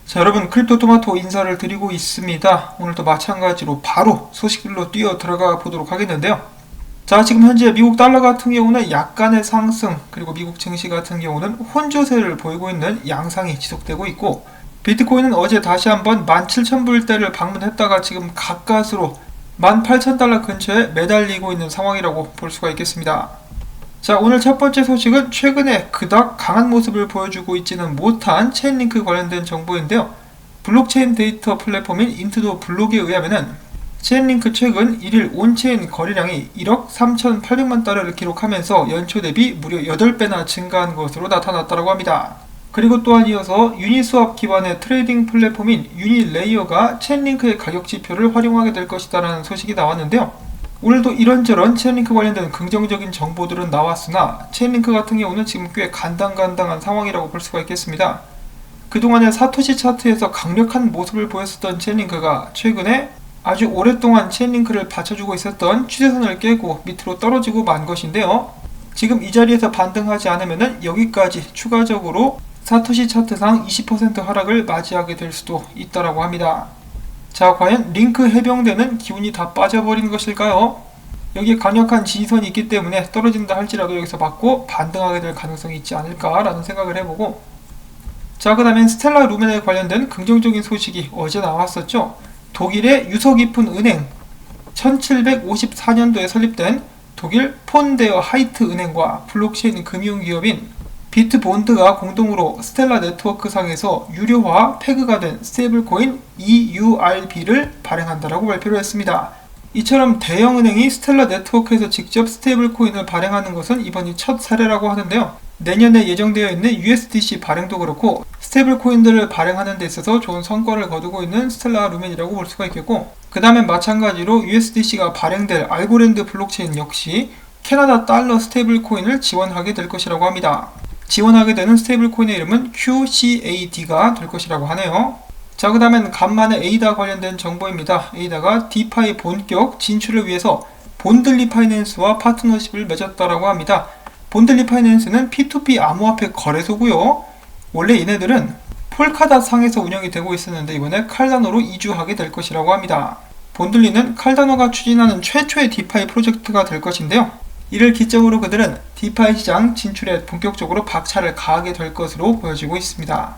자, 여러분, 크립토토마토 인사를 드리고 있습니다. 오늘도 마찬가지로 바로 소식들로 뛰어 들어가 보도록 하겠는데요. 자, 지금 현재 미국 달러 같은 경우는 약간의 상승, 그리고 미국 증시 같은 경우는 혼조세를 보이고 있는 양상이 지속되고 있고, 비트코인은 어제 다시 한번 17,000불대를 방문했다가 지금 가까스로 18,000달러 근처에 매달리고 있는 상황이라고 볼 수가 있겠습니다. 자, 오늘 첫 번째 소식은 최근에 그닥 강한 모습을 보여주고 있지는 못한 체인링크 관련된 정보인데요. 블록체인 데이터 플랫폼인 인트도 블록에 의하면은 체인링크 최근 1일 온체인 거래량이 1억 3,800만 달러를 기록하면서 연초 대비 무려 8배나 증가한 것으로 나타났다고 합니다. 그리고 또한 이어서 유니스왑 기반의 트레이딩 플랫폼인 유니레이어가 체인링크의 가격 지표를 활용하게 될 것이다라는 소식이 나왔는데요. 오늘도 이런저런 체인링크 관련된 긍정적인 정보들은 나왔으나 체인링크 같은 경우는 지금 꽤 간당간당한 상황이라고 볼 수가 있겠습니다. 그동안의 사토시 차트에서 강력한 모습을 보였었던 체인링크가 최근에 아주 오랫동안 체인링크를 받쳐주고 있었던 추세선을 깨고 밑으로 떨어지고 만 것인데요. 지금 이 자리에서 반등하지 않으면 여기까지 추가적으로 사토시 차트상 20% 하락을 맞이하게 될 수도 있다고 합니다. 자, 과연 링크 해병대는 기운이 다 빠져버린 것일까요? 여기에 강력한 지지선이 있기 때문에 떨어진다 할지라도 여기서 받고 반등하게 될 가능성이 있지 않을까라는 생각을 해보고, 자, 그 다음엔 스텔라 루멘에 관련된 긍정적인 소식이 어제 나왔었죠. 독일의 유서 깊은 은행, 1754년도에 설립된 독일 폰데어 하이트 은행과 블록체인 금융기업인 비트본드가 공동으로 스텔라 네트워크 상에서 유료화 패그가 된 스테이블코인 EURB를 발행한다라고 발표를 했습니다. 이처럼 대형은행이 스텔라 네트워크에서 직접 스테이블코인을 발행하는 것은 이번이 첫 사례라고 하는데요. 내년에 예정되어 있는 USDC 발행도 그렇고 스테이블코인들을 발행하는 데 있어서 좋은 성과를 거두고 있는 스텔라 루멘이라고 볼 수가 있겠고, 그 다음엔 마찬가지로 USDC가 발행될 알고랜드 블록체인 역시 캐나다 달러 스테이블코인을 지원하게 될 것이라고 합니다. 지원하게 되는 스테이블코인의 이름은 QCAD가 될 것이라고 하네요. 자, 그 다음엔 간만에 에이다 관련된 정보입니다. 에이다가 디파이 본격 진출을 위해서 본들리 파이낸스와 파트너십을 맺었다라고 합니다. 본들리 파이낸스는 P2P 암호화폐 거래소고요. 원래 얘네들은 폴카닷 상에서 운영이 되고 있었는데 이번에 칼다노로 이주하게 될 것이라고 합니다. 본들리는 칼다노가 추진하는 최초의 디파이 프로젝트가 될 것인데요. 이를 기점으로 그들은 디파이 시장 진출에 본격적으로 박차를 가하게 될 것으로 보여지고 있습니다.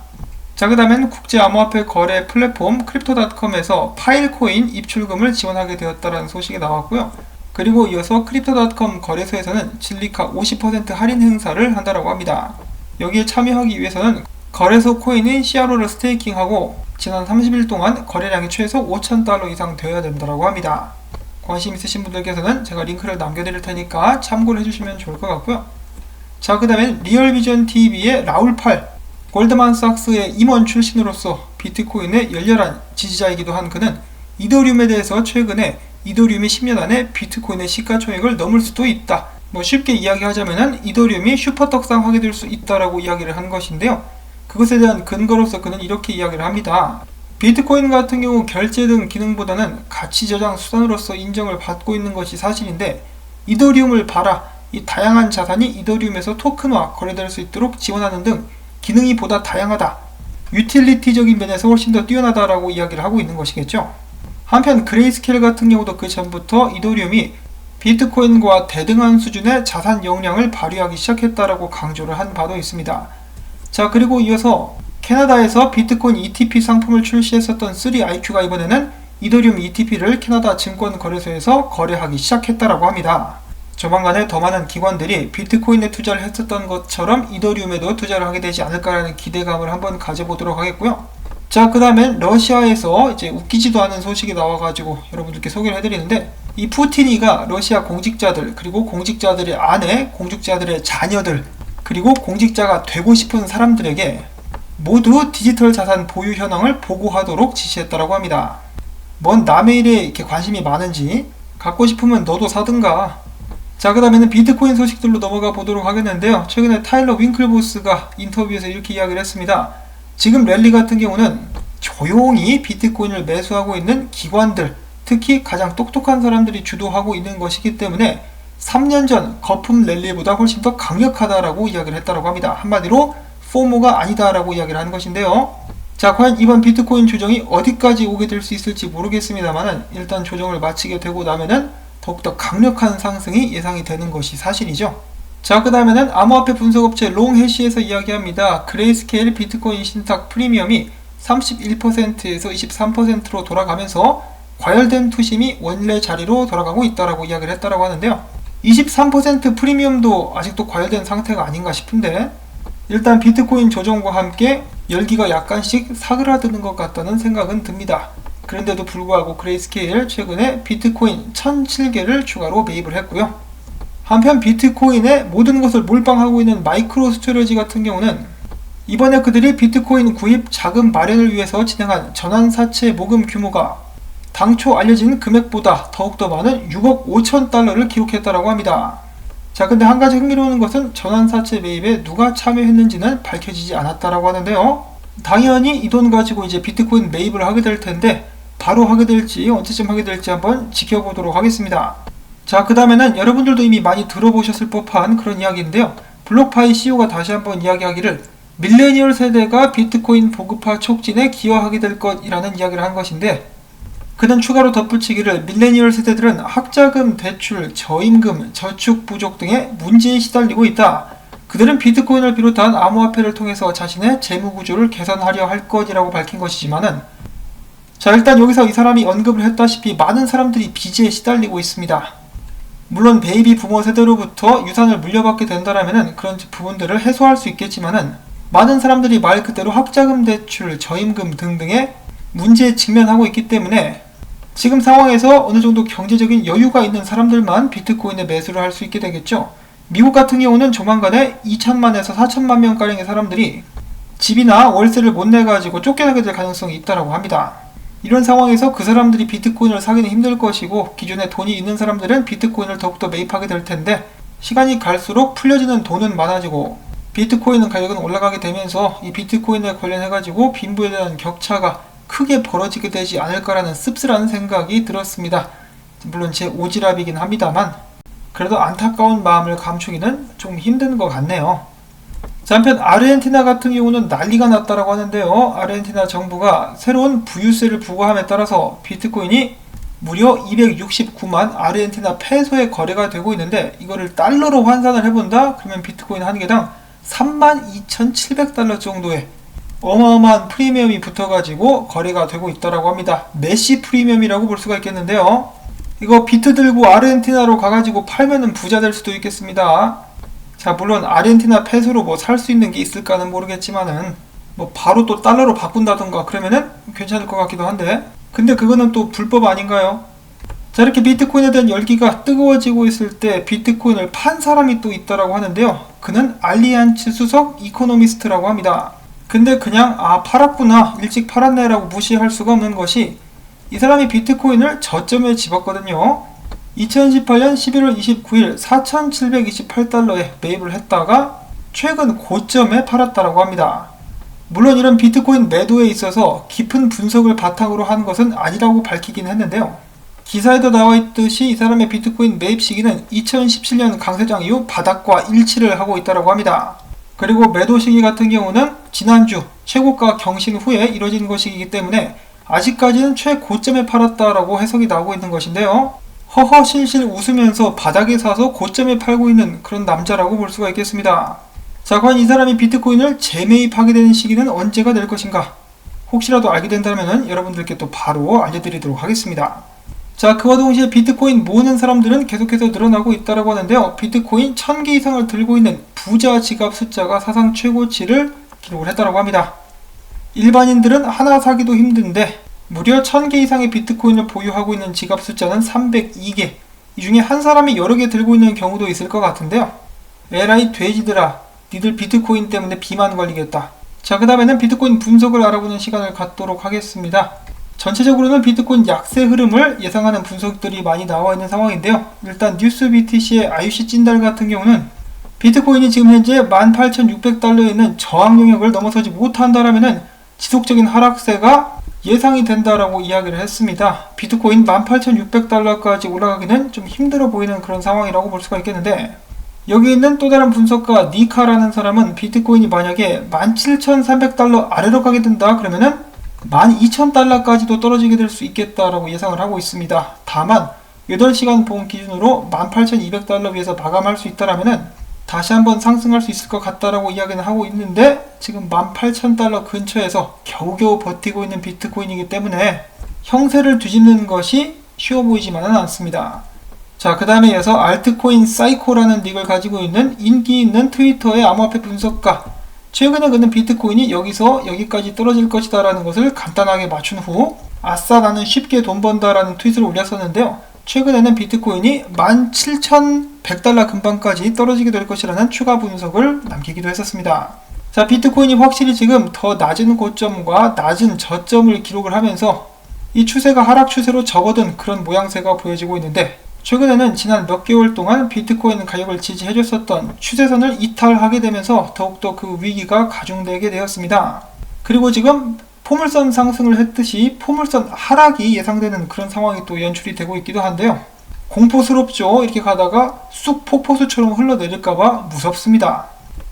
자, 그 다음엔 국제 암호화폐 거래 플랫폼 크립토닷컴에서 파일코인 입출금을 지원하게 되었다는 소식이 나왔고요. 그리고 이어서 크립토닷컴 거래소에서는 진리카 50% 할인 행사를 한다고 합니다. 여기에 참여하기 위해서는 거래소 코인인 CRO를 스테이킹하고 지난 30일 동안 거래량이 최소 5,000달러 이상 되어야 된다고 합니다. 관심 있으신 분들께서는 제가 링크를 남겨드릴 테니까 참고를 해주시면 좋을 것 같고요. 자, 그 다음엔 리얼비전TV의 라울팔, 골드만삭스의 임원 출신으로서 비트코인의 열렬한 지지자이기도 한 그는 이더리움에 대해서 최근에 이더리움이 10년 안에 비트코인의 시가총액을 넘을 수도 있다, 쉽게 이야기하자면 이더리움이 슈퍼떡상하게 될 수 있다라고 이야기를 한 것인데요. 그것에 대한 근거로서 그는 이렇게 이야기를 합니다. 비트코인 같은 경우 결제 등 기능보다는 가치 저장 수단으로서 인정을 받고 있는 것이 사실인데, 이더리움을 봐라, 이 다양한 자산이 이더리움에서 토큰화 거래될 수 있도록 지원하는 등 기능이 보다 다양하다, 유틸리티적인 면에서 훨씬 더 뛰어나다라고 이야기를 하고 있는 것이겠죠. 한편 그레이스케일 같은 경우도 그 전부터 이더리움이 비트코인과 대등한 수준의 자산 역량을 발휘하기 시작했다라고 강조를 한 바도 있습니다. 자, 그리고 이어서 캐나다에서 비트코인 ETP 상품을 출시했었던 3IQ가 이번에는 이더리움 ETP를 캐나다 증권거래소에서 거래하기 시작했다라고 합니다. 조만간에 더 많은 기관들이 비트코인에 투자를 했었던 것처럼 이더리움에도 투자를 하게 되지 않을까라는 기대감을 한번 가져보도록 하겠고요. 자, 그 다음엔 러시아에서 이제 웃기지도 않은 소식이 나와가지고 여러분들께 소개를 해드리는데, 이 푸틴이가 러시아 공직자들, 그리고 공직자들의 아내, 공직자들의 자녀들, 그리고 공직자가 되고 싶은 사람들에게 모두 디지털 자산 보유 현황을 보고하도록 지시했다고 합니다. 뭔 남의 일에 이렇게 관심이 많은지, 갖고 싶으면 너도 사든가. 자, 그 다음에는 비트코인 소식들로 넘어가 보도록 하겠는데요. 최근에 타일러 윙클보스가 인터뷰에서 이렇게 이야기를 했습니다. 지금 랠리 같은 경우는 조용히 비트코인을 매수하고 있는 기관들, 특히 가장 똑똑한 사람들이 주도하고 있는 것이기 때문에 3년 전 거품 랠리보다 훨씬 더 강력하다라고 이야기를 했다고 합니다. 한마디로 포모가 아니다라고 이야기를 하는 것인데요. 자, 과연 이번 비트코인 조정이 어디까지 오게 될 수 있을지 모르겠습니다만은 일단 조정을 마치게 되고 나면은 더욱더 강력한 상승이 예상이 되는 것이 사실이죠. 자, 그 다음에는 암호화폐 분석업체 롱해시에서 이야기합니다. 그레이스케일 비트코인 신탁 프리미엄이 31%에서 23%로 돌아가면서 과열된 투심이 원래 자리로 돌아가고 있다라고 이야기를 했다라고 하는데요. 23% 프리미엄도 아직도 과열된 상태가 아닌가 싶은데 일단 비트코인 조정과 함께 열기가 약간씩 사그라드는 것 같다는 생각은 듭니다. 그런데도 불구하고 그레이스케일 최근에 비트코인 1007개를 추가로 매입을 했고요. 한편 비트코인의 모든 것을 몰빵하고 있는 마이크로 스토리지 같은 경우는 이번에 그들이 비트코인 구입 자금 마련을 위해서 진행한 전환사채 모금 규모가 당초 알려진 금액보다 더욱더 많은 6억 5천 달러를 기록했다고 합니다. 자, 근데 한 가지 흥미로운 것은 전환사채 매입에 누가 참여했는지는 밝혀지지 않았다라고 하는데요. 당연히 이 돈 가지고 이제 비트코인 매입을 하게 될 텐데 바로 하게 될지 언제쯤 하게 될지 한번 지켜보도록 하겠습니다. 자, 그 다음에는 여러분들도 이미 많이 들어보셨을 법한 그런 이야기인데요. 블록파이 CEO가 다시 한번 이야기하기를 밀레니얼 세대가 비트코인 보급화 촉진에 기여하게 될 것이라는 이야기를 한 것인데 그는 추가로 덧붙이기를 밀레니얼 세대들은 학자금 대출, 저임금, 저축 부족 등의 문제에 시달리고 있다. 그들은 비트코인을 비롯한 암호화폐를 통해서 자신의 재무 구조를 개선하려 할 것이라고 밝힌 것이지만은 자, 일단 여기서 이 사람이 언급을 했다시피 많은 사람들이 빚에 시달리고 있습니다. 물론 베이비 부모 세대로부터 유산을 물려받게 된다라면은 그런 부분들을 해소할 수 있겠지만은 많은 사람들이 말 그대로 학자금 대출, 저임금 등등의 문제에 직면하고 있기 때문에 지금 상황에서 어느 정도 경제적인 여유가 있는 사람들만 비트코인에 매수를 할 수 있게 되겠죠. 미국 같은 경우는 조만간에 2천만에서 4천만 명가량의 사람들이 집이나 월세를 못 내가지고 쫓겨나게 될 가능성이 있다고 합니다. 이런 상황에서 그 사람들이 비트코인을 사기는 힘들 것이고 기존에 돈이 있는 사람들은 비트코인을 더욱더 매입하게 될 텐데 시간이 갈수록 풀려지는 돈은 많아지고 비트코인 가격은 올라가게 되면서 이 비트코인에 관련해가지고 빈부에 대한 격차가 크게 벌어지게 되지 않을까라는 씁쓸한 생각이 들었습니다. 물론 제 오지랖이긴 합니다만 그래도 안타까운 마음을 감추기는 좀 힘든 것 같네요. 자, 한편 아르헨티나 같은 경우는 난리가 났다라고 하는데요. 아르헨티나 정부가 새로운 부유세를 부과함에 따라서 비트코인이 무려 269만 아르헨티나 페소에 거래가 되고 있는데 이거를 달러로 환산을 해본다? 그러면 비트코인 한 개당 32,700달러 정도의 어마어마한 프리미엄이 붙어가지고 거래가 되고 있다라고 합니다. 메시 프리미엄이라고 볼 수가 있겠는데요. 이거 비트 들고 아르헨티나로 가가지고 팔면은 부자 될 수도 있겠습니다. 자, 물론 아르헨티나 페소로 뭐 살 수 있는 게 있을까는 모르겠지만은 뭐 바로 또 달러로 바꾼다던가 그러면은 괜찮을 것 같기도 한데 근데 그거는 또 불법 아닌가요? 자, 이렇게 비트코인에 대한 열기가 뜨거워지고 있을 때 비트코인을 판 사람이 또 있다라고 하는데요. 그는 알리안츠 수석 이코노미스트라고 합니다. 근데 그냥 팔았구나, 일찍 팔았네 라고 무시할 수가 없는 것이 이 사람이 비트코인을 저점에 집었거든요. 2018년 11월 29일 4,728달러에 매입을 했다가 최근 고점에 팔았다라고 합니다. 물론 이런 비트코인 매도에 있어서 깊은 분석을 바탕으로 한 것은 아니라고 밝히긴 했는데요. 기사에도 나와 있듯이 이 사람의 비트코인 매입 시기는 2017년 강세장 이후 바닥과 일치를 하고 있다고 합니다. 그리고 매도 시기 같은 경우는 지난주 최고가 경신 후에 이뤄진 것이기 때문에 아직까지는 최고점에 팔았다라고 해석이 나오고 있는 것인데요. 허허실실 웃으면서 바닥에 사서 고점에 팔고 있는 그런 남자라고 볼 수가 있겠습니다. 자, 과연 이 사람이 비트코인을 재매입하게 되는 시기는 언제가 될 것인가? 혹시라도 알게 된다면 여러분들께 또 바로 알려드리도록 하겠습니다. 자, 그와 동시에 비트코인 모으는 사람들은 계속해서 늘어나고 있다고 하는데요. 비트코인 1000개 이상을 들고 있는 부자 지갑 숫자가 사상 최고치를 기록을 했다고 합니다. 일반인들은 하나 사기도 힘든데 무려 1000개 이상의 비트코인을 보유하고 있는 지갑 숫자는 302개. 이 중에 한 사람이 여러 개 들고 있는 경우도 있을 것 같은데요. 에라이 돼지들아, 니들 비트코인 때문에 비만 걸리겠다. 자, 그 다음에는 비트코인 분석을 알아보는 시간을 갖도록 하겠습니다. 전체적으로는 비트코인 약세 흐름을 예상하는 분석들이 많이 나와 있는 상황인데요. 일단 뉴스 BTC의 IUC 찐달 같은 경우는 비트코인이 지금 현재 18,600달러에 있는 저항 영역을 넘어서지 못한다라면은 지속적인 하락세가 예상이 된다라고 이야기를 했습니다. 비트코인 18,600달러까지 올라가기는 좀 힘들어 보이는 그런 상황이라고 볼 수가 있겠는데 여기 있는 또 다른 분석가 니카라는 사람은 비트코인이 만약에 17,300달러 아래로 가게 된다 그러면은 12,000달러까지도 떨어지게 될 수 있겠다라고 예상을 하고 있습니다. 다만 8시간 봉 기준으로 18,200달러 위에서 마감할 수 있다라면은 다시 한번 상승할 수 있을 것 같다라고 이야기는 하고 있는데 지금 18,000달러 근처에서 겨우겨우 버티고 있는 비트코인이기 때문에 형세를 뒤집는 것이 쉬워 보이지만은 않습니다. 자, 그 다음에 이어서 알트코인 사이코라는 닉을 가지고 있는 인기 있는 트위터의 암호화폐 분석가, 최근에 그는 비트코인이 여기서 여기까지 떨어질 것이다 라는 것을 간단하게 맞춘 후 아싸 나는 쉽게 돈 번다 라는 트윗을 올렸었는데요. 최근에는 비트코인이 17,100달러 근방까지 떨어지게 될 것이라는 추가 분석을 남기기도 했었습니다. 자, 비트코인이 확실히 지금 더 낮은 고점과 낮은 저점을 기록을 하면서 이 추세가 하락 추세로 접어든 그런 모양새가 보여지고 있는데, 최근에는 지난 몇 개월 동안 비트코인 가격을 지지해줬었던 추세선을 이탈하게 되면서 더욱더 그 위기가 가중되게 되었습니다. 그리고 지금 포물선 상승을 했듯이 포물선 하락이 예상되는 그런 상황이 또 연출이 되고 있기도 한데요. 공포스럽죠. 이렇게 가다가 쑥 폭포수처럼 흘러내릴까봐 무섭습니다.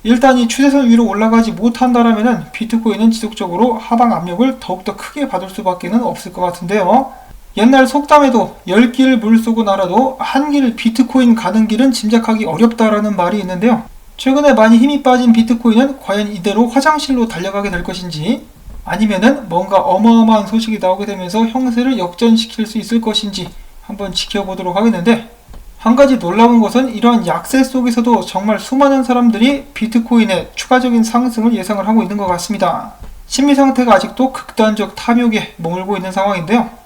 일단 이 추세선 위로 올라가지 못한다라면은 비트코인은 지속적으로 하방 압력을 더욱더 크게 받을 수밖에 없을 것 같은데요. 옛날 속담에도 10길 물쏘고 날아도 한 길 비트코인 가는 길은 짐작하기 어렵다라는 말이 있는데요. 최근에 많이 힘이 빠진 비트코인은 과연 이대로 화장실로 달려가게 될 것인지, 아니면은 뭔가 어마어마한 소식이 나오게 되면서 형세를 역전시킬 수 있을 것인지 한번 지켜보도록 하겠는데, 한 가지 놀라운 것은 이러한 약세 속에서도 정말 수많은 사람들이 비트코인의 추가적인 상승을 예상을 하고 있는 것 같습니다. 심리 상태가 아직도 극단적 탐욕에 머물고 있는 상황인데요.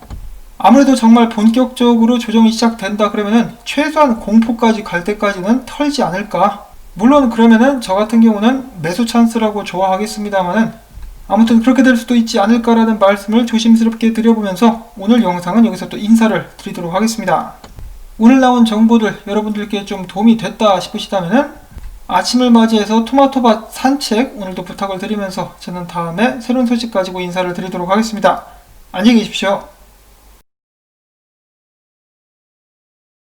아무래도 정말 본격적으로 조정이 시작된다 그러면은 최소한 공포까지 갈 때까지는 털지 않을까. 물론 그러면은 저 같은 경우는 매수 찬스라고 좋아하겠습니다만은 아무튼 그렇게 될 수도 있지 않을까라는 말씀을 조심스럽게 드려보면서 오늘 영상은 여기서 또 인사를 드리도록 하겠습니다. 오늘 나온 정보들 여러분들께 좀 도움이 됐다 싶으시다면은 아침을 맞이해서 토마토밭 산책 오늘도 부탁을 드리면서 저는 다음에 새로운 소식 가지고 인사를 드리도록 하겠습니다. 안녕히 계십시오.